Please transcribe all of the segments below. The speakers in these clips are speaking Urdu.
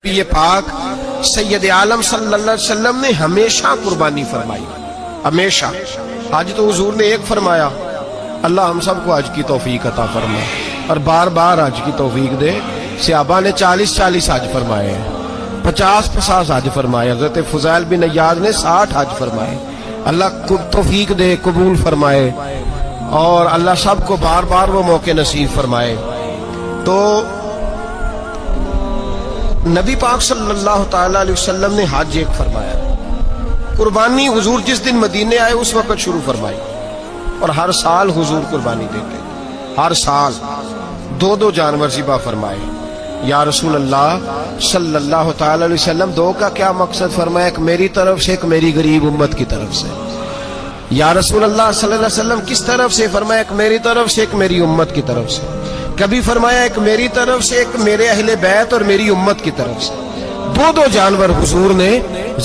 یہ پاک سید عالم صلی اللہ علیہ وسلم نے ہمیشہ قربانی فرمائی، ہمیشہ۔ آج تو حضور نے ایک فرمایا، اللہ ہم سب کو حج کی توفیق عطا فرمائے اور بار بار حج کی توفیق دے۔ صحابہ نے 40 حج فرمائے ہیں، 50 حج فرمائے، حضرت فضیل بن عیاض نے 60 حج فرمائے۔ اللہ توفیق دے، قبول فرمائے اور اللہ سب کو بار بار وہ موقع نصیب فرمائے۔ تو نبی پاک صلی اللہ تعالی علیہ وسلم نے حج ایک فرمایا، قربانی حضور جس دن مدینے آئے اس وقت شروع فرمائی، اور ہر سال حضور قربانی دیتے، ہر سال 2 جانور ذبح فرمائے۔ یا رسول اللہ صلی اللہ تعالی علیہ وسلم 2 کا کیا مقصد فرمایا؟ ایک میری طرف سے، ایک میری غریب امت کی طرف سے۔ یا رسول اللہ صلی اللہ علیہ وسلم کس طرف سے فرمایا؟ ایک میری طرف سے، ایک میری امت کی طرف سے۔ کبھی فرمایا ایک میری طرف سے، ایک میرے اہل بیت اور میری امت کی طرف سے۔ 2 جانور حضور نے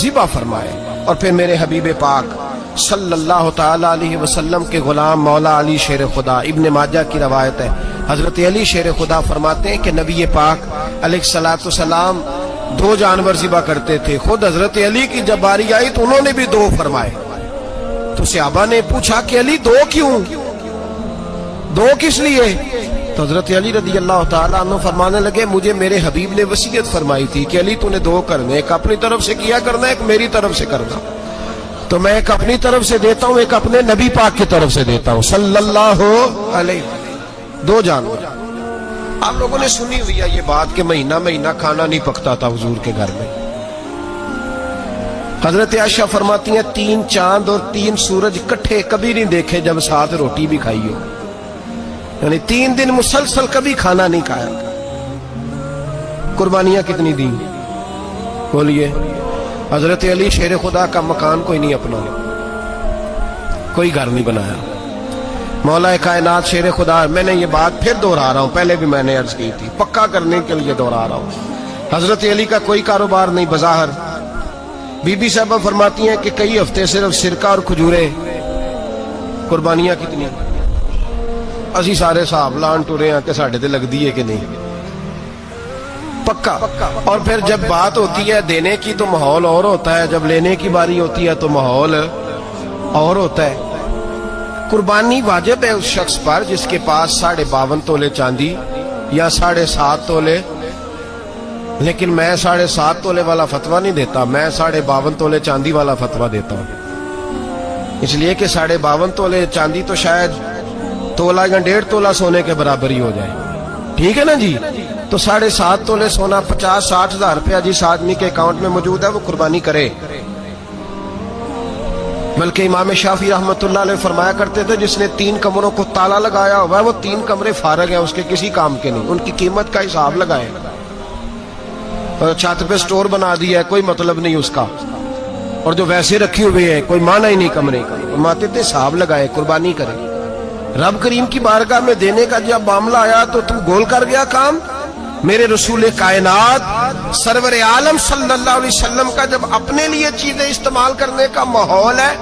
ذبح فرمائے، اور پھر میرے حبیب پاک صلی اللہ تعالی علیہ وسلم کے غلام مولا علی شیر خدا، ابن ماجہ کی روایت ہے، حضرت علی شیر خدا فرماتے ہیں کہ نبی پاک علیہ الصلوۃ والسلام 2 جانور ذبح کرتے تھے۔ خود حضرت علی کی جب باری آئی تو انہوں نے بھی 2 فرمائے۔ تو صحابہ نے پوچھا کہ علی 2 کیوں؟ 2 کس لیے؟ تو حضرت علی رضی اللہ تعالیٰ عنہ فرمانے لگے، مجھے میرے حبیب نے وصیت فرمائی تھی کہ علی تو نے 2 کرنے، ایک اپنی طرف سے کیا کرنا، ایک میری طرف سے کرنا۔ تو میں ایک اپنی طرف سے دیتا ہوں، ایک اپنے نبی پاک کی طرف سے دیتا ہوں صلی اللہ علیہ وسلم۔ 2 جانور۔ آپ لوگوں نے سنی ہوئی ہے یہ بات کہ مہینہ کھانا نہیں پکتا تھا حضور کے گھر میں۔ حضرت عائشہ فرماتی ہیں 3 چاند اور 3 سورج اکٹھے کبھی نہیں دیکھے جب ساتھ روٹی بھی کھائی ہو، یعنی 3 دن مسلسل کبھی کھانا نہیں کھایا۔ قربانیاں کتنی دیں؟ بولیے۔ حضرت علی شیر خدا کا مکان کوئی نہیں اپنا، کوئی گھر نہیں بنایا۔ مولا کائنات شیر خدا، میں نے یہ بات پھر دہرا رہا ہوں، پہلے بھی میں نے عرض کی تھی، پکا کرنے کے لیے دہرا رہا ہوں، حضرت علی کا کوئی کاروبار نہیں بظاہر۔ بی بی صاحبہ فرماتی ہیں کہ کئی ہفتے صرف سرکہ اور کھجورے۔ قربانیاں کتنی؟ اسی سارے صاحب لان ٹورے ہیں کہ ساڑھے تے لگ دیئے کہ نہیں، پکا۔ اور پھر جب بات ہوتی ہے دینے کی تو ماحول اور ہوتا ہے، جب لینے کی باری ہوتی ہے تو ماحول اور ہوتا ہے۔ قربانی واجب ہے اس شخص پر جس کے پاس 52.5 تولے چاندی یا 7.5 تولے، لیکن میں 7.5 تولے والا فتویٰ نہیں دیتا، میں 52.5 تولے چاندی والا فتویٰ دیتا ہوں، اس لیے کہ 52.5 تولے چاندی تو شاید تولہ یا 1.5 تولہ سونے کے برابر ہی ہو جائے، ٹھیک ہے نا جی؟ تو 7.5 تولے سونا 50-60 ہزار روپیہ جس آدمی کے اکاؤنٹ میں موجود ہے وہ قربانی کرے۔ بلکہ امام شافعی رحمۃ اللہ علیہ فرمایا کرتے تھے جس نے 3 کمروں کو تالا لگایا ہوا ہے وہ 3 کمرے فارغ ہیں، اس کے کسی کام کے نہیں، ان کی قیمت کا حساب لگائے۔ چھت پہ سٹور بنا دیا ہے، کوئی مطلب نہیں اس کا، اور جو ویسے رکھی ہوئے ہیں کوئی معنی ہی نہیں کمرے کا، فرماتے تھے حساب لگائے، قربانی کرے۔ رب کریم کی بارگاہ میں دینے کا جب معاملہ آیا تو تم گول کر گیا کام۔ میرے رسول کائنات سرور عالم صلی اللہ علیہ وسلم کا جب اپنے لیے چیزیں استعمال کرنے کا ماحول ہے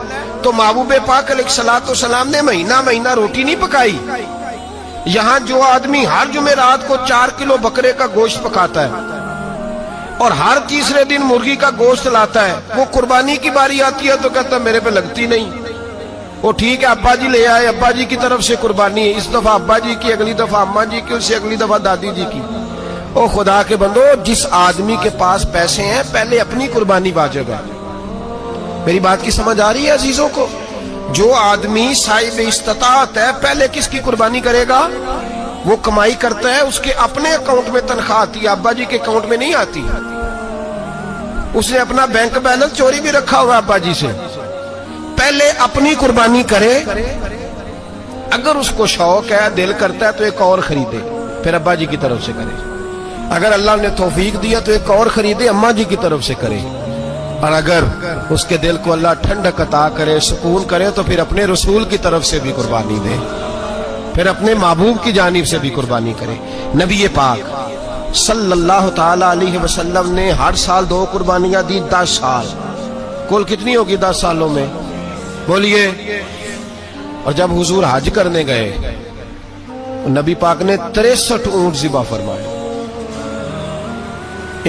تو محبوب پاک علیہ الصلوۃ والسلام نے مہینہ روٹی نہیں پکائی۔ یہاں جو آدمی ہر جمعرات کو 4 کلو بکرے کا گوشت پکاتا ہے اور ہر تیسرے دن مرغی کا گوشت لاتا ہے، وہ قربانی کی باری آتی ہے تو کہتا ہے میرے پہ لگتی نہیں۔ وہ ٹھیک ہے ابا جی لے آئے، ابا جی کی طرف سے قربانی ہے، اس دفعہ ابا جی کی، اگلی دفعہ اماں جی کی، اس سے اگلی دفعہ دادی جی کی۔ او خدا کے بندو، جس آدمی کے پاس پیسے ہیں پہلے اپنی قربانی واجب ہے۔ میری بات کی سمجھ آ رہی ہے عزیزوں کو؟ جو آدمی صاحب استطاعت ہے پہلے کس کی قربانی کرے گا؟ وہ کمائی کرتا ہے، اس کے اپنے اکاؤنٹ میں تنخواہ آتی ہے، ابا جی کے اکاؤنٹ میں نہیں آتی۔ اس نے اپنا بینک بیلنس چوری بھی رکھا ہوا ابا جی سے۔ پہلے اپنی قربانی کرے، اگر اس کو شوق ہے، دل کرتا ہے تو ایک اور خریدے، پھر ابا جی کی طرف سے کرے۔ اگر اللہ نے توفیق دیا تو ایک اور خریدے، اماں جی کی طرف سے کرے۔ اور اگر اس کے دل کو اللہ ٹھنڈک عطا کرے، سکون کرے، تو پھر اپنے رسول کی طرف سے بھی قربانی دے، پھر اپنے محبوب کی جانب سے بھی قربانی کرے۔ نبی پاک صلی اللہ تعالی علیہ وسلم نے ہر سال 2 قربانیاں دی، 10 سال۔ کل کتنی ہوگی 10 سالوں میں؟ بولیے۔ اور جب حضور حج کرنے گئے نبی پاک نے 63 اونٹ ذبح فرمائے،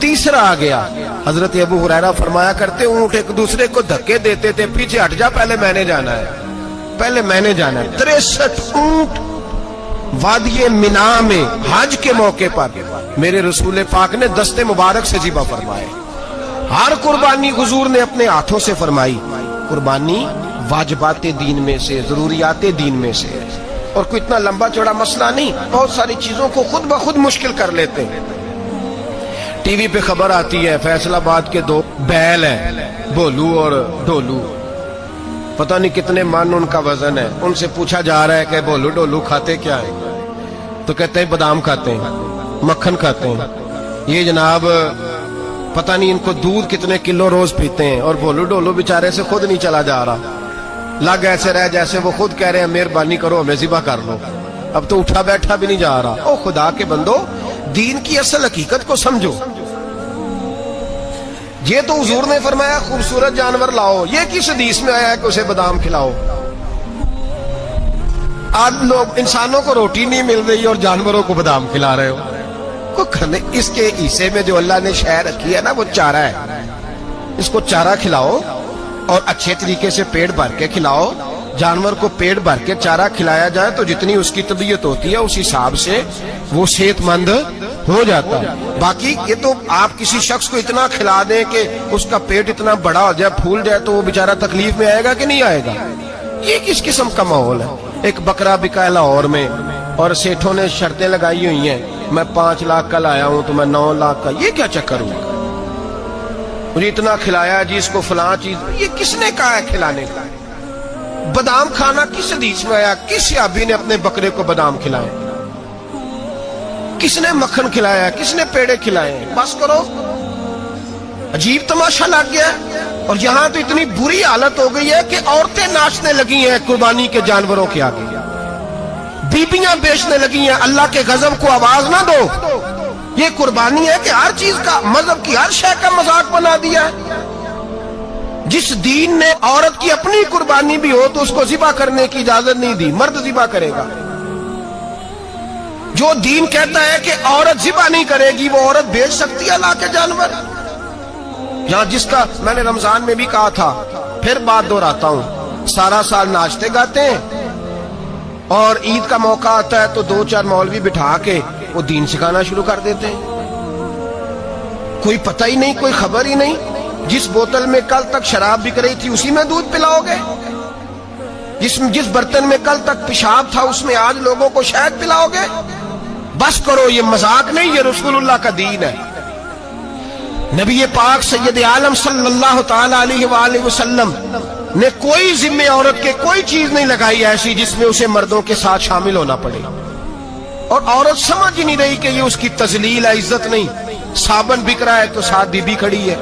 تیسرا آ گیا. حضرت ابو ہریرہ فرمایا کرتے اونٹ ایک دوسرے کو دھکے دیتے تھے, پیچھے ہٹ جا, پہلے میں نے جانا ہے, پہلے میں نے جانا ہے. 63 اونٹ وادی مینا میں حج کے موقع پر میرے رسول پاک نے دست مبارک سے ذبح فرمائے. ہر قربانی حضور نے اپنے ہاتھوں سے فرمائی. قربانی واجبات دین میں سے, ضروریات دین میں سے, اور کوئی اتنا لمبا چوڑا مسئلہ نہیں. بہت ساری چیزوں کو خود بخود مشکل کر لیتے ہیں. ٹی وی پہ خبر آتی ہے فیصل آباد کے 2 بیل ہیں, بولو اور ڈولو, پتہ نہیں کتنے من ان کا وزن ہے. ان سے پوچھا جا رہا ہے کہ بولو ڈولو کھاتے کیا ہیں؟ تو کہتے ہیں بادام کھاتے ہیں, مکھن کھاتے ہیں. یہ جناب پتہ نہیں ان کو دودھ کتنے کلو روز پیتے ہیں, اور بولو ڈولو بیچارے سے خود نہیں چلا جا رہا. لگ ایسے رہ جیسے وہ خود کہہ رہے ہیں مہربانی کرو ہمیں ذبح کر لو, اب تو اٹھا بیٹھا بھی نہیں جا رہا. او خدا کے بندو, دین کی اصل حقیقت کو سمجھو. یہ تو حضور نے فرمایا خوبصورت جانور لاؤ, یہ کس حدیث میں آیا ہے کہ اسے بادام کھلاؤ؟ آج لوگ انسانوں کو روٹی نہیں مل رہی اور جانوروں کو بادام کھلا رہے ہو. اس کے حصے میں جو اللہ نے شے رکھی ہے نا وہ چارہ ہے, اس کو چارہ کھلاؤ اور اچھے طریقے سے پیٹ بھر کے کھلاؤ. جانور کو پیٹ بھر کے چارہ کھلایا جائے تو جتنی اس کی طبیعت ہوتی ہے اس حساب سے وہ صحت مند ہو جاتا ہے. باقی یہ تو آپ کسی شخص کو اتنا کھلا دیں کہ اس کا پیٹ اتنا بڑا ہو جائے, پھول جائے, تو وہ بیچارہ تکلیف میں آئے گا کہ نہیں آئے گا؟ یہ کس قسم کا ماحول ہے؟ ایک بکرا بکا ہے لاہور میں, اور سیٹھوں نے شرطیں لگائی ہوئی ہیں, میں 5 لاکھ کا لایا ہوں تو میں 9 لاکھ کا. یہ کیا چکر ہوا؟ مجھے اتنا کھلایا جی اس کو فلاں چیز. یہ کس نے کہا ہے کھلانے کا؟ بادام کھانا کس حدیث میں آیا؟ کس صحابی نے اپنے بکرے کو بادام کھلائے؟ کس نے مکھن کھلایا؟ کس نے پیڑے کھلائے؟ بس کرو, عجیب تماشا لگ گیا. اور یہاں تو اتنی بری حالت ہو گئی ہے کہ عورتیں ناچنے لگی ہیں قربانی کے جانوروں کے آگے, بیبیاں بیچنے لگی ہیں. اللہ کے غضب کو آواز نہ دو. یہ قربانی ہے کہ ہر چیز کا, مذہب کی ہر شے کا مذاق بنا دیا ہے. جس دین نے عورت کی اپنی قربانی بھی ہو تو اس کو ذبح کرنے کی اجازت نہیں دی, مرد ذبح کرے گا. جو دین کہتا ہے کہ عورت ذبح نہیں کرے گی, وہ عورت بیچ سکتی ہے اللہ کے جانور. یہاں جس کا میں نے رمضان میں بھی کہا تھا, پھر بات دہراتا ہوں, سارا سال ناچتے گاتے ہیں, اور عید کا موقع آتا ہے تو 2-4 مولوی بٹھا کے وہ دین سکھانا شروع کر دیتے ہیں. کوئی پتہ ہی نہیں, کوئی خبر ہی نہیں. جس بوتل میں کل تک شراب بک رہی تھی اسی میں دودھ پلاؤ گے؟ جس برتن میں کل تک پیشاب تھا اس میں آج لوگوں کو شہد پلاؤ گے؟ بس کرو, یہ مذاق نہیں, یہ رسول اللہ کا دین ہے. نبی پاک سید عالم صلی اللہ تعالی علیہ وآلہ وسلم نے کوئی ذمہ عورت کے کوئی چیز نہیں لگائی ایسی جس میں اسے مردوں کے ساتھ شامل ہونا پڑے. اور عورت سمجھ ہی نہیں رہی کہ یہ اس کی تذلیل ہے, عزت نہیں. صابن بک رہا ہے تو ساتھ بی بی کھڑی ہے,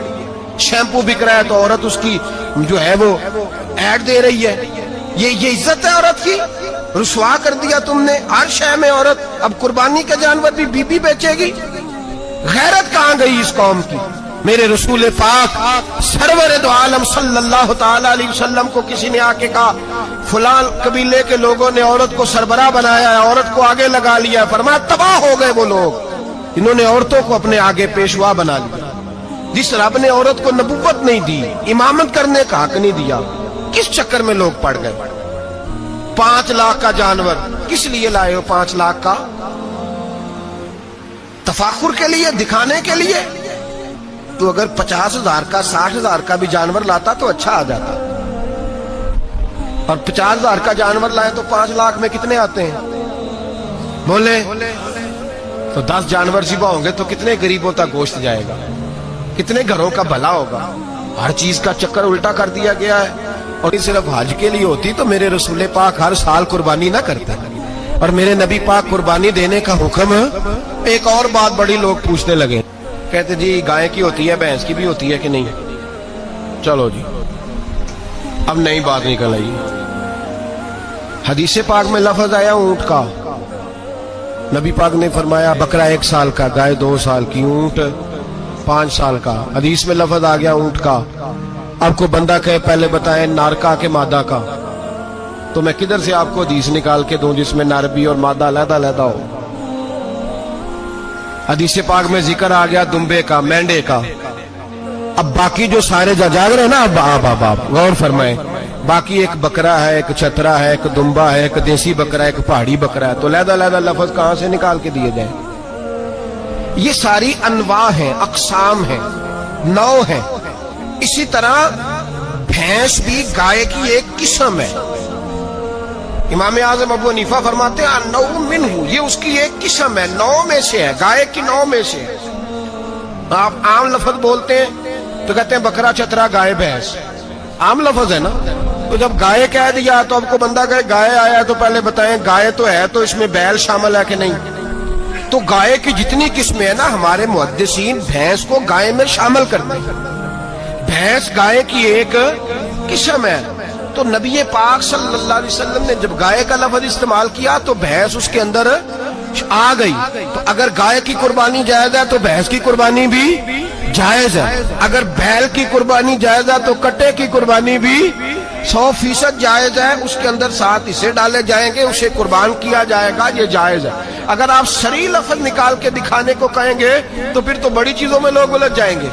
شیمپو بک رہا ہے تو عورت اس کی جو ہے وہ ایڈ دے رہی ہے. یہ عزت ہے عورت کی؟ رسوا کر دیا تم نے ہر شے میں عورت. اب قربانی کا جانور بھی بی بی بیچے گی؟ غیرت کہاں گئی اس قوم کی؟ میرے رسول پاک سرور دو عالم صلی اللہ تعالی علیہ وسلم کو کسی نے آ کے کہا فلاں قبیلے کے لوگوں نے عورت کو سربراہ بنایا ہے, عورت کو آگے لگا لیا. فرمایا تباہ ہو گئے وہ لوگ, انہوں نے عورتوں کو اپنے آگے پیشوا بنا لیا. جس رب نے عورت کو نبوت نہیں دی, امامت کرنے کا حق نہیں دیا, کس چکر میں لوگ پڑ گئے؟ 5 لاکھ کا جانور کس لیے لائے ہو؟ 5 لاکھ کا تفاخر کے لیے, دکھانے کے لیے؟ تو اگر 50,000 کا 60,000 کا بھی جانور لاتا تو اچھا آ جاتا. اور 50,000 کا جانور لائے تو 5 لاکھ میں کتنے آتے ہیں بولے؟ تو 10 جانور ذبح ہوں گے تو کتنے غریبوں تک گوشت جائے گا, کتنے گھروں کا بھلا ہوگا. ہر چیز کا چکر الٹا کر دیا گیا ہے. اور یہ صرف حج کے لیے ہوتی تو میرے رسول پاک ہر سال قربانی نہ کرتے, اور میرے نبی پاک قربانی دینے کا حکم. ایک اور بات بڑی لوگ پوچھنے لگے, کہتے جی گائے کی ہوتی ہے, بھینس کی بھی ہوتی ہے کہ نہیں؟ چلو جی اب نئی بات نکل آئی. حدیث پاک میں لفظ آیا اونٹ کا, نبی پاک نے فرمایا بکرا 1 سال کا, گائے 2 سال کی, اونٹ 5 سال کا. حدیث میں لفظ آ گیا اونٹ کا. آپ کو بندہ کہے پہلے بتائیں نر کا کہ مادہ کا, تو میں کدھر سے آپ کو حدیث نکال کے دوں جس میں نر بھی اور مادہ علیحدہ علیحدہ ہو؟ حدیث پاک میں ذکر آ گیا دمبے کا، مینڈے کا. اب باقی جو سارے جاگ رہے ہیں نا، اب غور فرمائیں، باقی ایک بکرا ہے، ایک چترا ہے، ایک دمبا ہے، ایک دیسی بکرا ہے، ایک پہاڑی بکرا ہے، تو علیحدہ لفظ کہاں سے نکال کے دیے جائیں؟ یہ ساری انواع ہیں، اقسام ہیں، نوع ہیں. اسی طرح بھینس بھی گائے کی ایک قسم ہے. امام اعظم ابو حنیفہ فرماتے ہیں النوع منہ، یہ اس کی ایک قسم ہے، نوع میں سے ہے، گائے کی نوع میں سے ہے. آپ عام لفظ بولتے ہیں تو کہتے ہیں بکرا چترا گائے بھینس، عام لفظ ہے نا. تو جب گائے کہہ دیا تو اب کو بندہ کہے گائے آیا تو پہلے بتائیں گائے تو ہے تو اس میں بیل شامل ہے کہ نہیں؟ تو گائے کی جتنی قسمیں ہیں نا، ہمارے محدثین بھینس کو گائے میں شامل کرتے ہیں. بھینس گائے کی ایک قسم ہے. تو نبی پاک صلی اللہ علیہ وسلم نے جب گائے کا لفظ استعمال کیا تو بھینس اس کے اندر آ گئی. تو اگر گائے کی قربانی جائز ہے تو بھینس کی قربانی بھی جائز ہے. اگر بیل کی قربانی جائز ہے تو کٹے کی قربانی بھی 100% جائز ہے. اس کے اندر 7 حصے ڈالے جائیں گے، اسے قربان کیا جائے گا، یہ جائز ہے. اگر آپ صریح لفظ نکال کے دکھانے کو کہیں گے تو پھر تو بڑی چیزوں میں لوگ الجھ جائیں گے.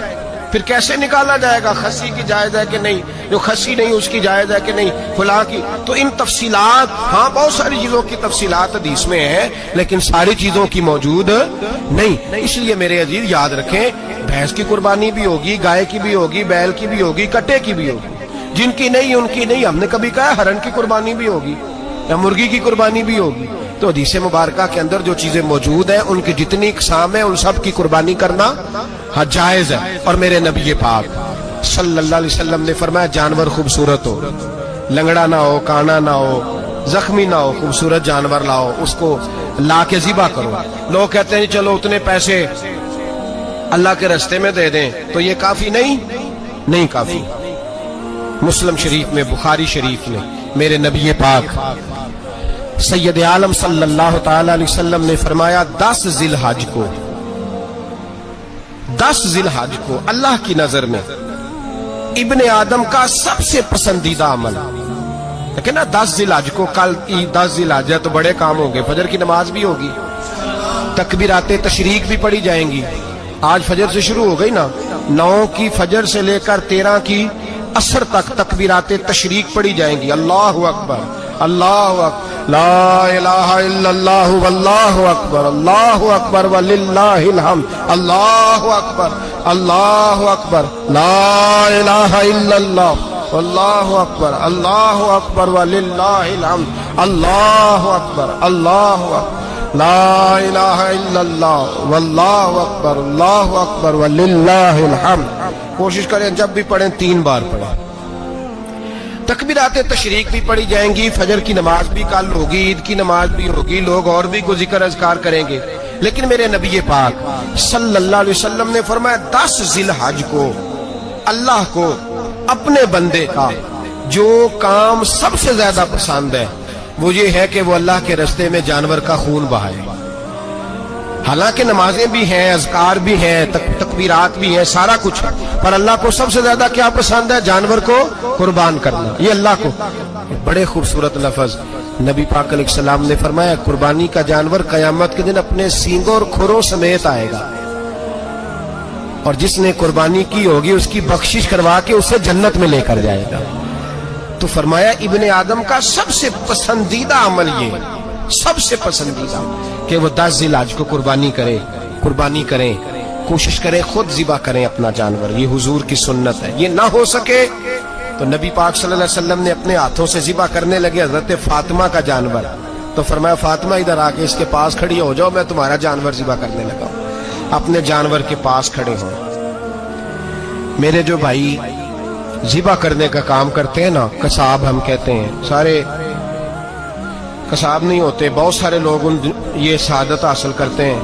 پھر کیسے نکالا جائے گا خسی کی جائز ہے کہ نہیں، جو خسی نہیں اس کی جائز ہے کہ نہیں، فلاں کی. تو ان تفصیلات، ہاں بہت ساری چیزوں کی تفصیلات حدیث میں ہیں لیکن ساری چیزوں کی موجود نہیں. اس لیے میرے عزیز یاد رکھیں، بھینس کی قربانی بھی ہوگی، گائے کی بھی ہوگی، بیل کی بھی ہوگی، کٹے کی بھی ہوگی. جن کی نہیں ان کی نہیں. ہم نے کبھی کہا ہرن کی قربانی بھی ہوگی یا مرغی کی قربانی بھی ہوگی. تو حدیث مبارکہ کے اندر جو چیزیں موجود ہیں ان کی جتنی اقسام ہیں ان سب کی قربانی کرنا ہاں جائز ہے. اور میرے نبی پاک صلی اللہ علیہ وسلم نے فرمایا جانور خوبصورت ہو، لنگڑا نہ ہو، کانا نہ ہو، زخمی نہ ہو، خوبصورت جانور لاؤ، اس کو لا کے ذبح کرو. لوگ کہتے ہیں چلو اتنے پیسے اللہ کے راستے میں دے دیں، تو یہ کافی نہیں کافی. مسلم شریف میں، بخاری شریف میں میرے نبی پاک سید عالم صلی اللہ تعالی علیہ وسلم نے فرمایا 10 ذی الحج کو اللہ کی نظر میں ابن آدم کا سب سے پسندیدہ عمل. لیکن نا 10 ذی الحج کو، کل 10 ذی الحج ہے تو بڑے کام ہوں گے. فجر کی نماز بھی ہوگی، تکبیرات تشریق بھی پڑھی جائیں گی. آج فجر سے شروع ہو گئی نا، 9 کی فجر سے لے کر 13 کی عصر تک تکبیرات تشریق پڑھی جائیں گی. اللہ اکبر، اللہ اکبر، لا الہ الا اللہ واللہ اکبر، اللہ اکبر وللہ الحمد، اللہ اکبر، اللہ اکبر، لا الہ الا اللہ واللہ اکبر، اللہ اکبر وللہ الحمد، اللہ اکبر، اللہ اکبر، لا الہ الا اللہ واللہ اکبر، اللہ اکبر وللہ الحمد. کوشش کریں جب بھی پڑھیں 3 بار پڑھیں. تکبیرات تشریق بھی پڑھی جائیں گی. فجر کی نماز بھی کل ہوگی، عید کی نماز بھی ہوگی، لوگ اور بھی کوئی ذکر اذکار کریں گے. لیکن میرے نبی پاک صلی اللہ علیہ وسلم نے فرمایا 10 ذی الحج کو اللہ کو اپنے بندے کا جو کام سب سے زیادہ پسند ہے وہ یہ ہے کہ وہ اللہ کے راستے میں جانور کا خون بہائے. حالانکہ نمازیں بھی ہیں، اذکار بھی ہیں، تکبیرات بھی ہیں، سارا کچھ ہے، پر اللہ کو سب سے زیادہ کیا پسند ہے؟ جانور کو قربان کرنا. یہ اللہ کو بڑے خوبصورت لفظ نبی پاک علیہ السلام نے فرمایا قربانی کا جانور قیامت کے دن اپنے سینگوں اور کھروں سمیت آئے گا، اور جس نے قربانی کی ہوگی اس کی بخشش کروا کے اسے جنت میں لے کر جائے گا. تو فرمایا ابن آدم کا سب سے پسندیدہ عمل یہ، سب سے پسندیدہ، کہ وہ 10 ذی الحج کو قربانی کریں، کوشش کریں خود ذبح کریں اپنا جانور. یہ حضور کی سنت ہے. یہ نہ ہو سکے تو نبی پاک صلی اللہ علیہ وسلم نے اپنے ہاتھوں سے ذبح کرنے لگے حضرت فاطمہ کا جانور. تو فرمایا فاطمہ ادھر آ کے اس کے پاس کھڑی ہو جاؤ، میں تمہارا جانور ذبح کرنے لگا ہوں. اپنے جانور کے پاس کھڑے ہوں. میرے جو بھائی ذبح کرنے کا کام کرتے ہیں نا، قصاب ہم کہتے ہیں، سارے قصاب نہیں ہوتے، بہت سارے لوگ یہ سعادت حاصل کرتے ہیں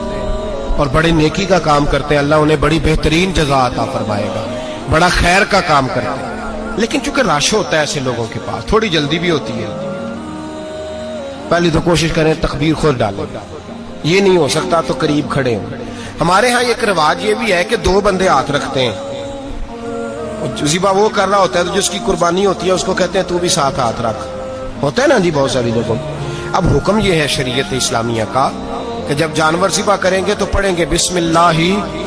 اور بڑی نیکی کا کام کرتے ہیں. اللہ انہیں بڑی بہترین جزا عطا فرمائے گا، بڑا خیر کا کام کرتے ہیں. لیکن چونکہ رش ہوتا ہے ایسے لوگوں کے پاس، تھوڑی جلدی بھی ہوتی ہے. پہلی تو کوشش کریں تکبیر خود ڈالیں، یہ نہیں ہو سکتا تو قریب کھڑے ہوں. ہمارے ہاں ایک رواج یہ بھی ہے کہ 2 بندے ہاتھ رکھتے ہیں. ذبح وہ کر رہا ہوتا ہے تو جس کی قربانی ہوتی ہے اس کو کہتے ہیں تو بھی ساتھ ہاتھ رکھ. ہوتا ہے نا جی بہت ساری لوگوں. اب حکم یہ ہے شریعت اسلامیہ کا کہ جب جانور ذبح کریں گے تو پڑھیں گے بسم اللہ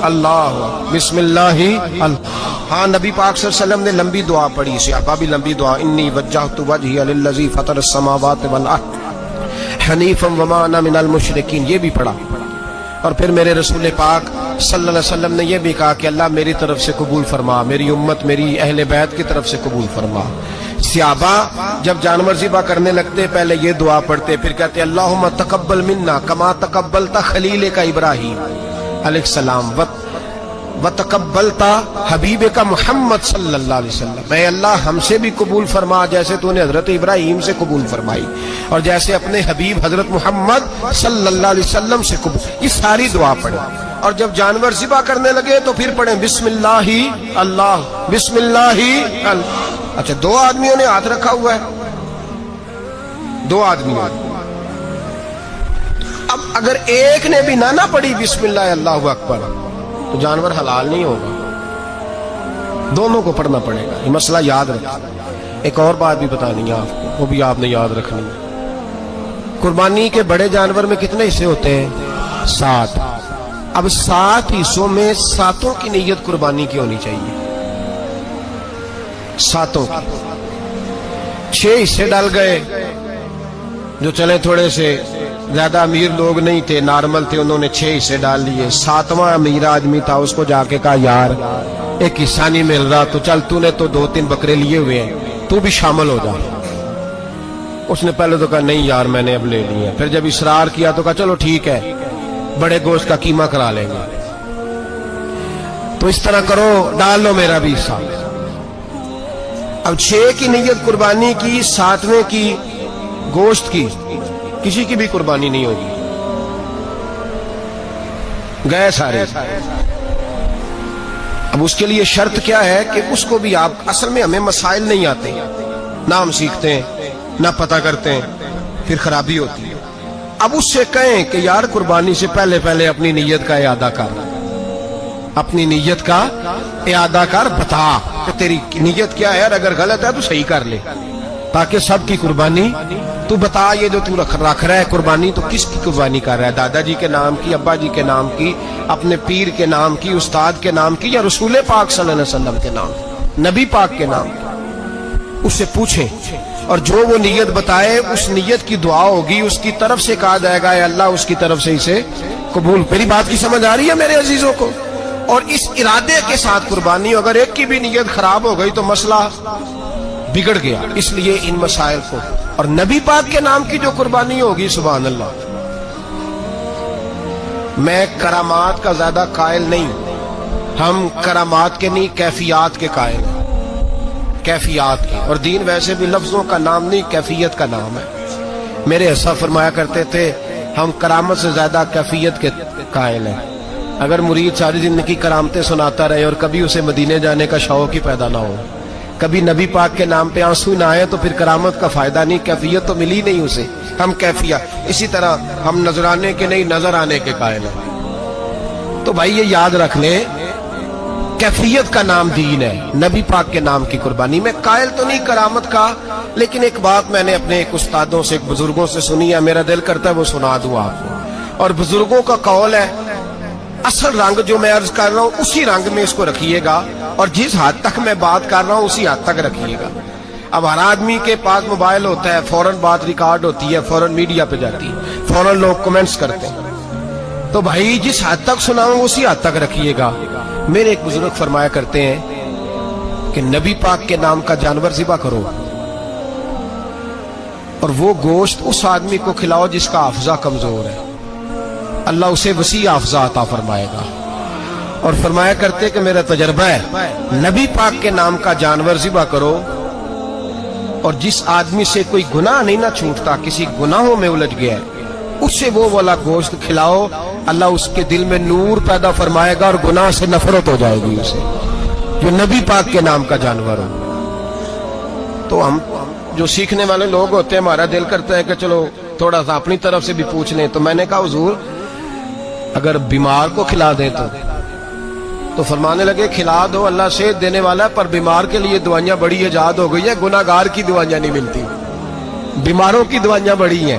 اللہ بسم اللہ اللہ۔ ہاں نبی پاک صلی اللہ علیہ وسلم نے لمبی دعا پڑھی، صحابہ بھی لمبی دعا، انی وجہت وجہی للذی فطر السماوات والارض حنیفا وما انا من المشرکین، یہ بھی پڑھا۔ اور پھر میرے رسول پاک صلی اللہ علیہ وسلم نے یہ بھی کہا کہ اللہ میری طرف سے قبول فرما، میری امت میری اہل بیت کی طرف سے قبول فرما۔ صحابہ جب جانور ذبح کرنے لگتے پہلے یہ دعا پڑھتے، پھر کہتے اللہم تقبل منا کما تقبلت خلیل کا ابراہیم علیہ السلام وتقبلت حبیب کا محمد صلی اللہ علیہ وسلم، اے اللہ ہم سے بھی قبول فرما جیسے تو نے حضرت ابراہیم سے قبول فرمائی اور جیسے اپنے حبیب حضرت محمد صلی اللہ علیہ وسلم سے قبول۔ یہ ساری دعا پڑھیں اور جب جانور ذبح کرنے لگے تو پھر پڑھیں بسم اللہ اللہ بسم اللہ اللہ۔ اچھا دو آدمیوں نے ہاتھ رکھا ہوا ہے، دو آدمیوں، اب اگر ایک نے بھی نہ پڑھی بسم اللہ اللہ اکبر تو جانور حلال نہیں ہوگا، دونوں کو پڑھنا پڑے گا۔ یہ مسئلہ یاد رکھنا۔ ایک اور بات بھی بتانی ہے آپ کو، وہ بھی آپ نے یاد رکھنی ہے۔ قربانی کے بڑے جانور میں کتنے حصے ہوتے ہیں؟ 7۔ اب 7 حصوں میں 7 کی نیت قربانی کی ہونی چاہیے، 7 کی۔ 6 حصے ڈال گئے، جو چلے تھوڑے سے زیادہ امیر لوگ نہیں تھے، نارمل تھے، انہوں نے 6 حصے ڈال لیے۔ 7واں امیر آدمی تھا، اس کو جا کے کہا یار ایک حصہ نہیں مل رہا، تو چل تو نے تو 2-3 بکرے لیے ہوئے ہیں، تو بھی شامل ہو جا۔ اس نے پہلے تو کہا نہیں یار میں نے اب لے لیے، پھر جب اصرار کیا تو کہا چلو ٹھیک ہے بڑے گوشت کا قیمہ کرا لیں گے۔ تو اس طرح کرو، ڈال لو میرا بھی حصہ۔ اب 6 کی نیت قربانی کی، 7ویں کی گوشت کی، کسی کی بھی قربانی نہیں ہوگی، گئے سارے۔ اب اس کے لیے شرط کیا ہے کہ اس کو بھی آپ، اصل میں ہمیں مسائل نہیں آتے، نہ ہم سیکھتے ہیں نہ پتہ کرتے ہیں، پھر خرابی ہوتی ہے۔ اب اس سے کہیں کہ یار قربانی سے پہلے اپنی نیت کا اعادہ کر، اپنی نیت کا اعادہ کر، بتا کہ تیری نیت کیا ہے، اور اگر غلط ہے تو صحیح کر لے، تاکہ سب کی قربانی تو بتا۔ یہ جو تو رکھ رہا ہے قربانی، تو کس کی قربانی کر رہا ہے؟ دادا جی کے نام کی، ابا جی کے نام کی، اپنے پیر کے نام کی، استاد کے نام کی، یا رسول پاک صلی اللہ علیہ وسلم کے نام، نبی پاک کے نام کی؟ اس سے پوچھیں، اور جو وہ نیت بتائے اس نیت کی دعا ہوگی، اس کی طرف سے کہا جائے گا اے اللہ اس کی طرف سے اسے قبول۔ میری بات کی سمجھ آ رہی ہے میرے عزیزوں کو؟ اور اس ارادے کے ساتھ قربانی، اگر ایک کی بھی نیت خراب ہو گئی تو مسئلہ بگڑ گیا۔ اس لیے ان مسائل کو، اور نبی پاک کے نام کی جو قربانی ہوگی، سبحان اللہ، میں کرامات کا زیادہ قائل نہیں، ہم کرامات کے نہیں کیفیات کے قائل ہیں، کیفیات کی۔ اور دین ویسے بھی لفظوں کا نام نہیں، کیفیت کا نام ہے۔ میرے ایسا فرمایا کرتے تھے ہم کرامت سے زیادہ کیفیت کے قائل ہیں۔ اگر مرید ساری زندگی کرامتیں سناتا رہے اور کبھی اسے مدینے جانے کا شوق ہی پیدا نہ ہو، کبھی نبی پاک کے نام پہ آنسو نہ آئے، تو پھر کرامت کا فائدہ نہیں، کیفیت تو ملی نہیں اسے، ہم کیفیت۔ اسی طرح ہم نظرانے کے نہیں نظر آنے کے قائل ہیں۔ تو بھائی یہ یاد رکھ لیں، کیفیت کا نام دین ہے، نبی پاک کے نام کی قربانی۔ میں قائل تو نہیں کرامت کا، لیکن ایک بات میں نے اپنے ایک استادوں سے، ایک بزرگوں سے سنی ہے، میرا دل کرتا ہے وہ سنا دوں آپ کو۔ اور بزرگوں کا قول ہے اصل رنگ جو میں عرض کر رہا ہوں اسی رنگ میں اس کو رکھیے گا، اور جس حد تک میں بات کر رہا ہوں اسی حد تک رکھیے گا۔ اب ہر آدمی کے پاس موبائل ہوتا ہے، فوراً بات ریکارڈ ہوتی ہے، فوراً میڈیا پہ جاتی ہے، فوراً لوگ کمنٹس کرتے ہیں۔ تو بھائی جس حد تک سناؤں اسی حد تک رکھیے گا۔ میرے ایک بزرگ فرمایا کرتے ہیں کہ نبی پاک کے نام کا جانور ذبح کرو، اور وہ گوشت اس آدمی کو کھلاؤ جس کا حافظہ کمزور ہے، اللہ اسے وسیع حافظہ عطا فرمائے گا۔ اور فرمایا کرتے کہ میرا تجربہ ہے، نبی پاک کے نام کا جانور ذبح کرو، اور جس آدمی سے کوئی گناہ نہیں نہ چھوٹتا، کسی گناہوں میں الجھ گیا ہے، اسے وہ والا گوشت کھلاؤ، اللہ اس کے دل میں نور پیدا فرمائے گا اور گناہ سے نفرت ہو جائے گی اسے، جو نبی پاک کے نام کا جانور ہو۔ تو ہم جو سیکھنے والے لوگ ہوتے ہیں، ہمارا دل کرتا ہے کہ چلو تھوڑا سا اپنی طرف سے بھی پوچھ لیں۔ تو میں نے کہا حضور اگر بیمار کو کھلا دیں تو فرمانے لگے کھلا دو، اللہ صحت دینے والا ہے، پر بیمار کے لیے دوائیاں بڑی ایجاد ہو گئی ہیں، گناہگار کی دوائیاں نہیں ملتی، بیماروں کی دوائیاں بڑی ہیں۔